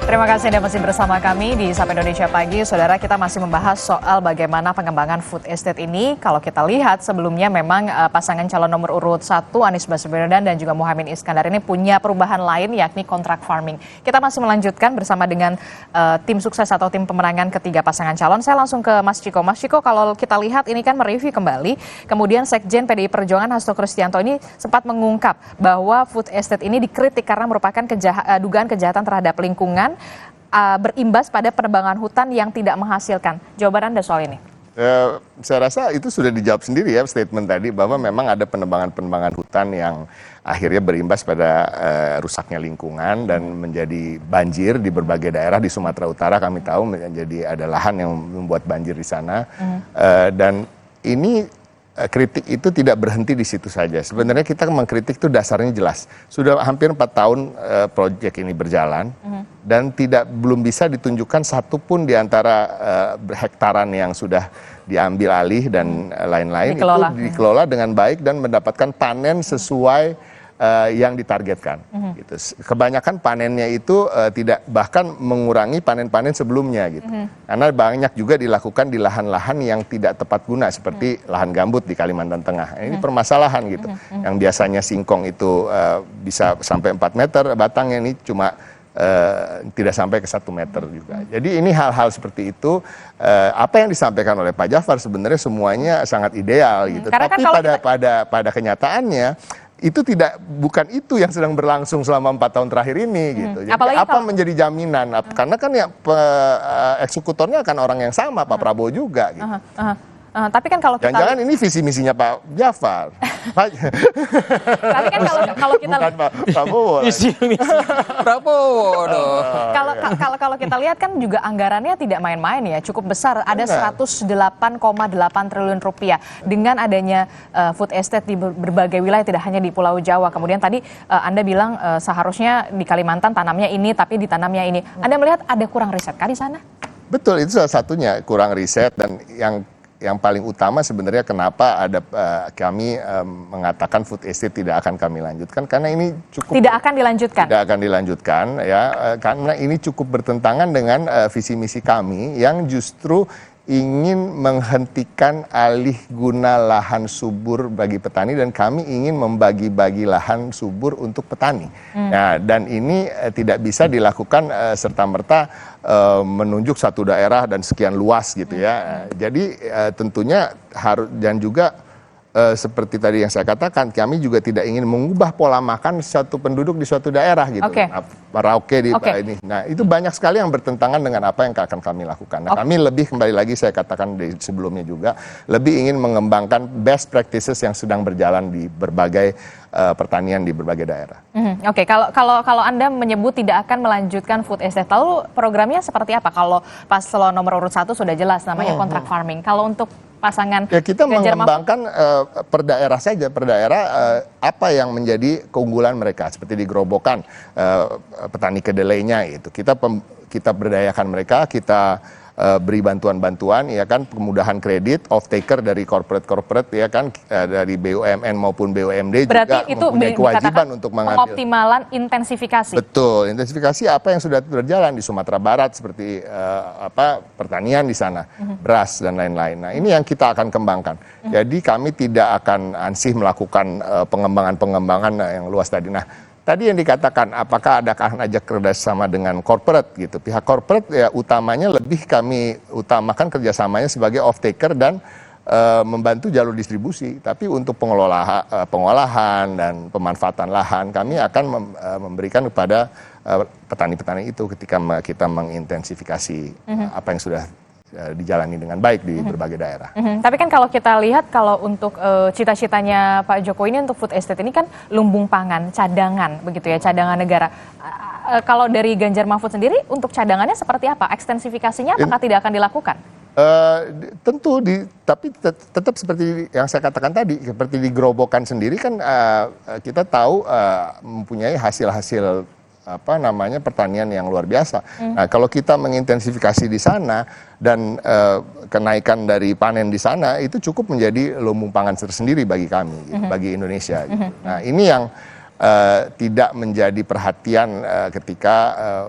Terima kasih Anda masih bersama kami di Sapa Indonesia Pagi. Saudara, kita masih membahas soal bagaimana pengembangan food estate ini. Kalau kita lihat sebelumnya memang pasangan calon nomor urut 1 Anies Baswedan dan juga Muhaimin Iskandar ini punya perubahan lain yakni kontrak farming. Kita masih melanjutkan bersama dengan tim sukses atau tim pemenangan ketiga pasangan calon. Saya langsung ke Mas Ciko. Mas Ciko, kalau kita lihat ini kan mereview kembali. Kemudian Sekjen PDI Perjuangan Hasto Kristianto ini sempat mengungkap bahwa food estate ini dikritik karena merupakan dugaan kejahatan terhadap lingkungan, berimbas pada penebangan hutan yang tidak menghasilkan. Jawaban Anda soal ini? Saya rasa itu sudah dijawab sendiri ya statement tadi bahwa memang ada penebangan hutan yang akhirnya berimbas pada rusaknya lingkungan dan menjadi banjir di berbagai daerah di Sumatera Utara. Kami tahu menjadi ada lahan yang membuat banjir di sana. Dan ini kritik itu tidak berhenti di situ saja. Sebenarnya kita mengkritik itu dasarnya jelas. Sudah hampir 4 tahun proyek ini berjalan dan belum bisa ditunjukkan satupun di antara hektaran yang sudah diambil alih dan lain-lain itu dikelola dengan baik dan mendapatkan panen sesuai yang ditargetkan. Gitu. Kebanyakan panennya itu tidak bahkan mengurangi panen-panen sebelumnya gitu. Karena banyak juga dilakukan di lahan-lahan yang tidak tepat guna seperti lahan gambut di Kalimantan Tengah. Ini permasalahan gitu. Yang biasanya singkong itu bisa sampai 4 meter, batangnya ini cuma tidak sampai ke 1 meter juga. Jadi ini hal-hal seperti itu, apa yang disampaikan oleh Pak Jafar sebenarnya semuanya sangat ideal gitu. Tapi pada kenyataannya itu bukan itu yang sedang berlangsung selama 4 tahun terakhir ini gitu. Jadi apa menjadi jaminan? Karena kan ya eksekutornya akan orang yang sama, Pak Prabowo juga gitu. Tapi kan kalau kita jangan-jangan ini visi misinya Pak Jafar. Tapi kan kalau kita bukan Pak Prabowo. Visi Prabowo dong. Kalau kita lihat kan juga anggarannya tidak main-main ya, cukup besar, ada 108,8 triliun rupiah dengan adanya food estate di berbagai wilayah, tidak hanya di Pulau Jawa. Kemudian tadi Anda bilang seharusnya di Kalimantan tanamnya ini, tapi ditanamnya ini. Anda melihat ada kurang riset kah di sana? Betul, itu salah satunya kurang riset dan yang paling utama sebenarnya kenapa ada kami mengatakan food estate tidak akan kami lanjutkan karena ini cukup tidak akan dilanjutkan ya karena ini cukup bertentangan dengan visi misi kami yang justru ingin menghentikan alih guna lahan subur bagi petani dan kami ingin membagi-bagi lahan subur untuk petani. Nah, dan ini tidak bisa dilakukan serta-merta menunjuk satu daerah dan sekian luas gitu ya. Jadi tentunya harus dan juga seperti tadi yang saya katakan, kami juga tidak ingin mengubah pola makan satu penduduk di suatu daerah gitu. Merauke di ini. Nah, itu banyak sekali yang bertentangan dengan apa yang akan kami lakukan. Nah, kami lebih kembali lagi saya katakan sebelumnya juga lebih ingin mengembangkan best practices yang sedang berjalan di berbagai pertanian di berbagai daerah. Kalau Anda menyebut tidak akan melanjutkan food estate, lalu programnya seperti apa? Kalau paslon nomor urut 1 sudah jelas namanya kontrak farming. Kalau untuk pasangan ya kita mengembangkan per daerah saja, per daerah apa yang menjadi keunggulan mereka seperti di Gerobokan petani kedelainya itu kita berdayakan mereka, kita beri bantuan-bantuan ya kan, kemudahan kredit, off taker dari corporate ya kan, dari BUMN maupun BUMD. Berarti juga itu mempunyai kewajiban untuk mengambil pengoptimalan intensifikasi. Betul, intensifikasi apa yang sudah berjalan di Sumatera Barat seperti pertanian di sana, beras dan lain-lain. Nah, ini yang kita akan kembangkan. Jadi kami tidak akan ansih melakukan pengembangan yang luas tadi. Nah, tadi yang dikatakan, apakah ada akan ajak kerjasama dengan corporate gitu. Pihak corporate ya utamanya lebih kami utamakan kerjasamanya sebagai off taker dan membantu jalur distribusi. Tapi untuk pengolahan dan pemanfaatan lahan kami akan memberikan kepada petani-petani itu ketika kita mengintensifikasi apa yang sudah dijalani dengan baik di berbagai daerah. Tapi kan kalau kita lihat kalau untuk cita-citanya Pak Jokowi ini untuk food estate ini kan lumbung pangan, cadangan begitu ya, cadangan negara. Kalau dari Ganjar Mahfud sendiri untuk cadangannya seperti apa? Ekstensifikasinya apakah tidak akan dilakukan? Tentu, tapi tetap seperti yang saya katakan tadi, seperti di Gerobokan sendiri kan kita tahu mempunyai hasil-hasil pertanian yang luar biasa. Nah, kalau kita mengintensifikasi di sana dan kenaikan dari panen di sana itu cukup menjadi lumbung pangan tersendiri bagi kami, bagi Indonesia. Nah, ini yang tidak menjadi perhatian ketika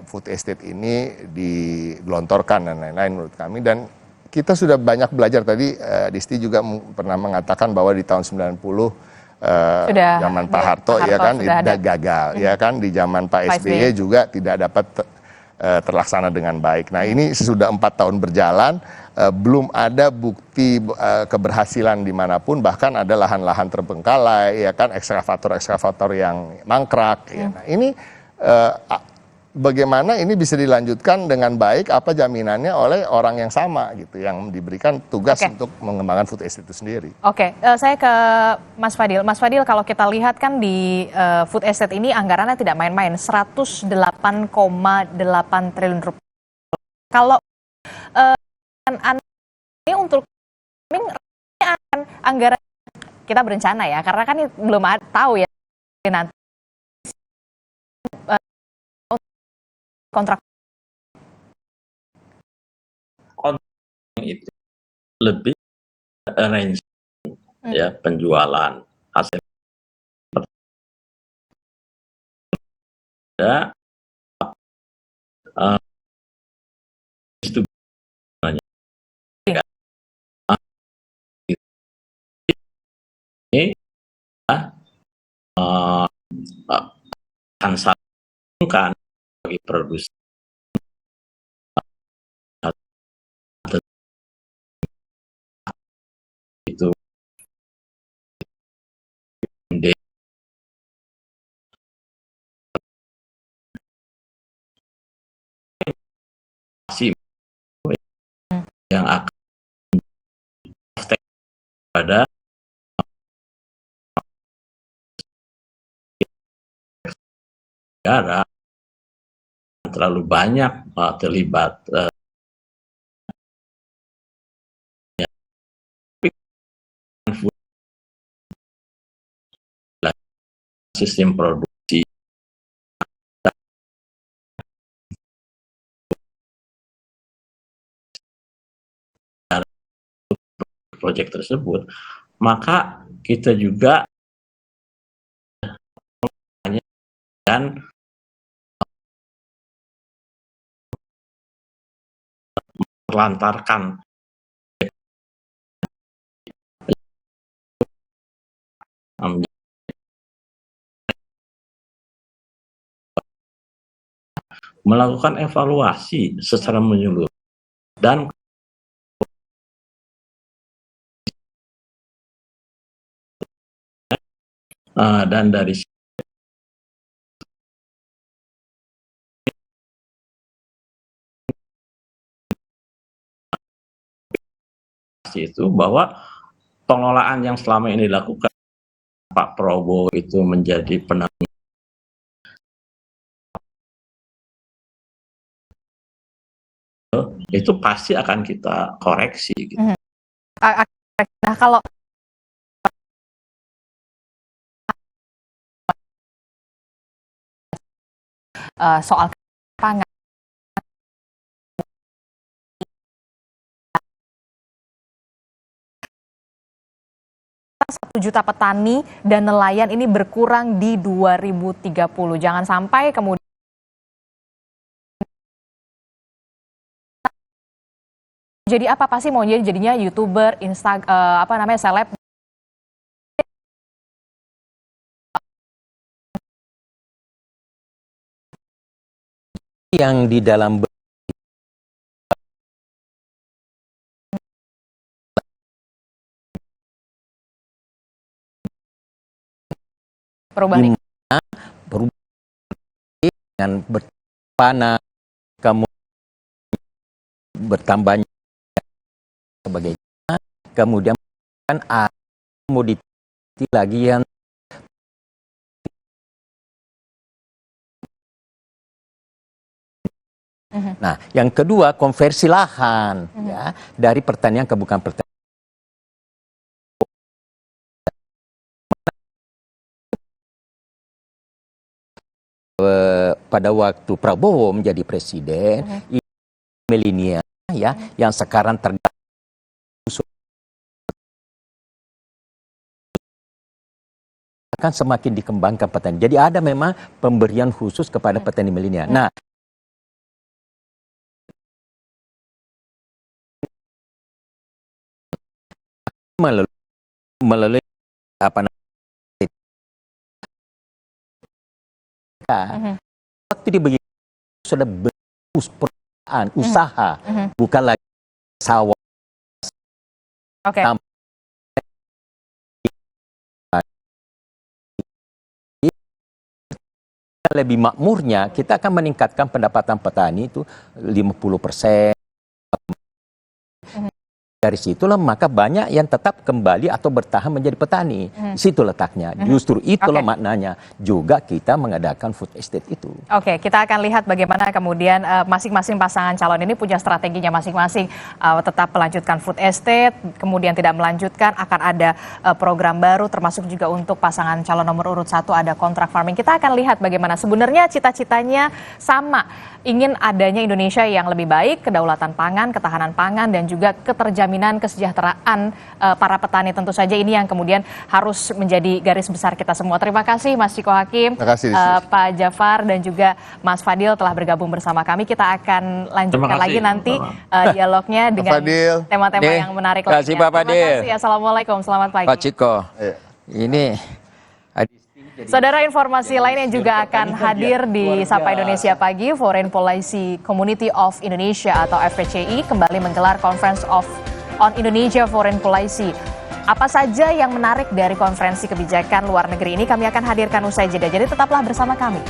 food estate ini digelontorkan dan lain-lain menurut kami. Dan kita sudah banyak belajar tadi, Disti juga pernah mengatakan bahwa di tahun 90 zaman Pak Harto ya kan tidak gagal, ya kan di zaman Pak SBY juga tidak dapat terlaksana dengan baik. Nah ini sesudah 4 tahun berjalan, belum ada bukti keberhasilan dimanapun, bahkan ada lahan-lahan terbengkalai, ya kan ekskavator yang mangkrak. Ya. Nah ini bagaimana ini bisa dilanjutkan dengan baik? Apa jaminannya oleh orang yang sama gitu, yang diberikan tugas untuk mengembangkan food estate itu sendiri? Saya ke Mas Fadil. Mas Fadil, kalau kita lihat kan di food estate ini anggarannya tidak main-main, 108,8 triliun rupiah. Kalau ini untuk ini akan anggaran kita berencana ya, karena kan belum tahu ya nanti kontrak itu lebih range ya penjualan hasil ada ini akan sambungkan bagi produsen itu yang akan pada negara terlalu banyak terlibat sistem produksi proyek tersebut, maka kita juga dan melantarkan melakukan evaluasi secara menyeluruh dan dari itu bahwa pengelolaan yang selama ini dilakukan Pak Prabowo itu menjadi penanggung itu pasti akan kita koreksi gitu. Nah kalau soal pangan, 1 juta petani dan nelayan ini berkurang di 2030. Jangan sampai kemudian jadi apa sih mau jadinya YouTuber, seleb. Yang di dalam Perubahan dengan berpanah, kemudian bertambahnya sebagainya, kemudian kan komoditi lagi yang nah, yang kedua konversi lahan ya dari pertanian ke bukan pertanian. Pada waktu Prabowo menjadi presiden, milenial ya yang sekarang akan semakin dikembangkan petani. Jadi ada memang pemberian khusus kepada petani milenial. Nah, melalui apa namanya, waktu dibagi sudah bagus perusahaan, usaha, bukan lagi sawah. Oke. Lebih makmurnya, kita akan meningkatkan pendapatan petani itu 50%. Dari situlah maka banyak yang tetap kembali atau bertahan menjadi petani. Situ letaknya. Justru itulah maknanya juga kita mengadakan food estate itu. Oke, kita akan lihat bagaimana kemudian masing-masing pasangan calon ini punya strateginya masing-masing. Tetap melanjutkan food estate, kemudian tidak melanjutkan, akan ada program baru termasuk juga untuk pasangan calon nomor urut 1 ada kontrak farming. Kita akan lihat bagaimana sebenarnya cita-citanya sama. Ingin adanya Indonesia yang lebih baik, kedaulatan pangan, ketahanan pangan, dan juga keterjaminan kesejahteraan para petani. Tentu saja ini yang kemudian harus menjadi garis besar kita semua. Terima kasih Mas Ciko Hakim, Pak Jafar, dan juga Mas Fadil telah bergabung bersama kami. Kita akan lanjutkan lagi nanti dialognya dengan tema-tema yang menarik lainnya. Terima kasih Pak Fadil. Terima kasih. Assalamualaikum, selamat pagi. Pak Ciko, ini... Saudara, informasi lain yang juga akan hadir di Sapa Indonesia Pagi, Foreign Policy Community of Indonesia atau FPCI kembali menggelar Conference on Indonesia Foreign Policy. Apa saja yang menarik dari konferensi kebijakan luar negeri ini kami akan hadirkan usai jeda. Jadi tetaplah bersama kami.